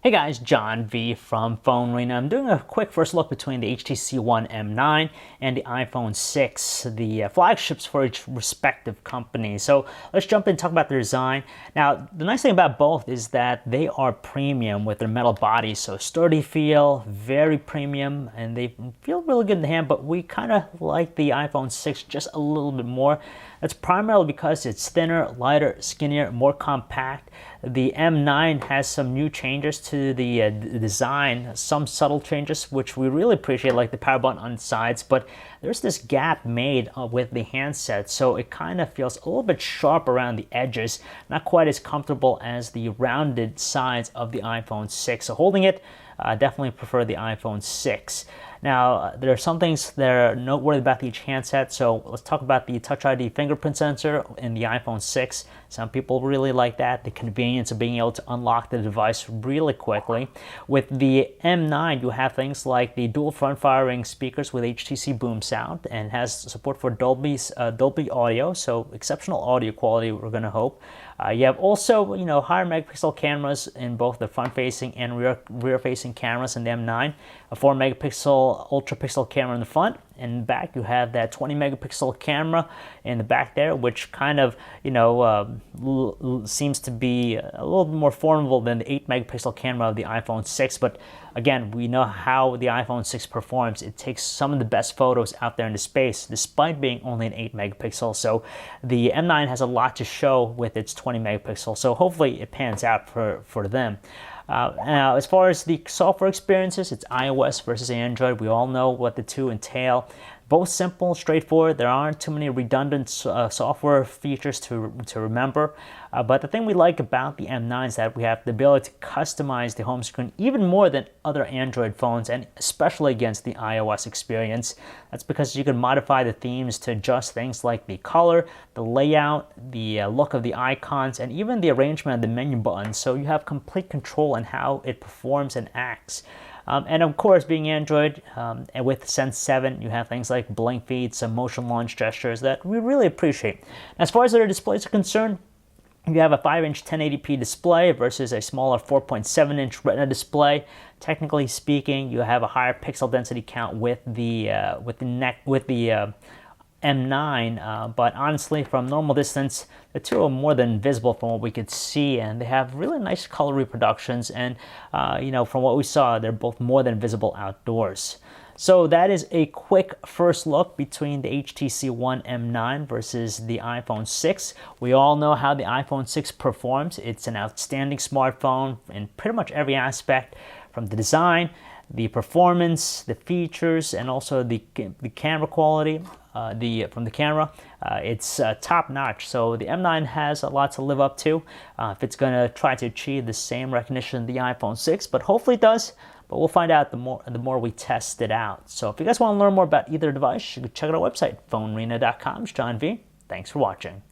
Hey guys, John V from PhoneArena. I'm doing a quick first look between the HTC One M9 and the iPhone 6, the flagships for each respective company. So let's jump in and talk about their design. Now, the nice thing about both is that they are premium with their metal bodies, so sturdy feel, very premium, and they feel really good in the hand, but we kind of like the iPhone 6 just a little bit more. That's primarily because it's thinner, lighter, skinnier, more compact. The M9 has some new changes to the design, some subtle changes which we really appreciate, like the power button on the sides, but there's this gap made with the handset, so it kind of feels a little bit sharp around the edges, not quite as comfortable as the rounded sides of the iPhone 6. So holding it, definitely prefer the iPhone 6. Now, there are some things that are noteworthy about each handset, so let's talk about the Touch ID fingerprint sensor in the iPhone 6. Some people really like that, the convenience of being able to unlock the device really quickly. With the M9, you have things like the dual front-firing speakers with HTC boom sound, and has support for Dolby audio, so exceptional audio quality, we're going to hope. You have also, higher megapixel cameras in both the front-facing and rear-facing cameras in the M9. A 4-megapixel ultra-pixel camera in the front, and in the back you have that 20-megapixel camera in the back there, which kind of, seems to be a little bit more formidable than the 8-megapixel camera of the iPhone 6. But again, we know how the iPhone 6 performs. It takes some of the best photos out there into space, despite being only an 8-megapixel. So the M9 has a lot to show with its 20-megapixel. So hopefully it pans out for them. Now, as far as the software experiences, it's iOS versus Android. We all know what the two entail. Both simple, straightforward. There aren't too many redundant software features to remember. But the thing we like about the M9 is that we have the ability to customize the home screen even more than other Android phones, and especially against the iOS experience. That's because you can modify the themes to adjust things like the color, the layout, the look of the icons, and even the arrangement of the menu buttons. So you have complete control in how it performs and acts. And of course, being Android, and with Sense 7, you have things like blink feeds, some motion launch gestures that we really appreciate. As far as their displays are concerned, you have a 5-inch 1080p display versus a smaller 4.7-inch Retina display. Technically speaking, you have a higher pixel density count with the M9, but honestly, from normal distance, the two are more than visible from what we could see, and they have really nice color reproductions, and from what we saw, they're both more than visible outdoors. So that is a quick first look between the HTC One M9 versus the iPhone 6. We all know how the iPhone 6 performs. It's an outstanding smartphone in pretty much every aspect, from the design, the performance, the features, and also the camera quality. From the camera, it's top notch. So the M9 has a lot to live up to if it's going to try to achieve the same recognition the iPhone 6, but hopefully it does. But we'll find out the more we test it out. So if you guys want to learn more about either device, you can check out our website, PhoneArena.com. It's John V. Thanks for watching.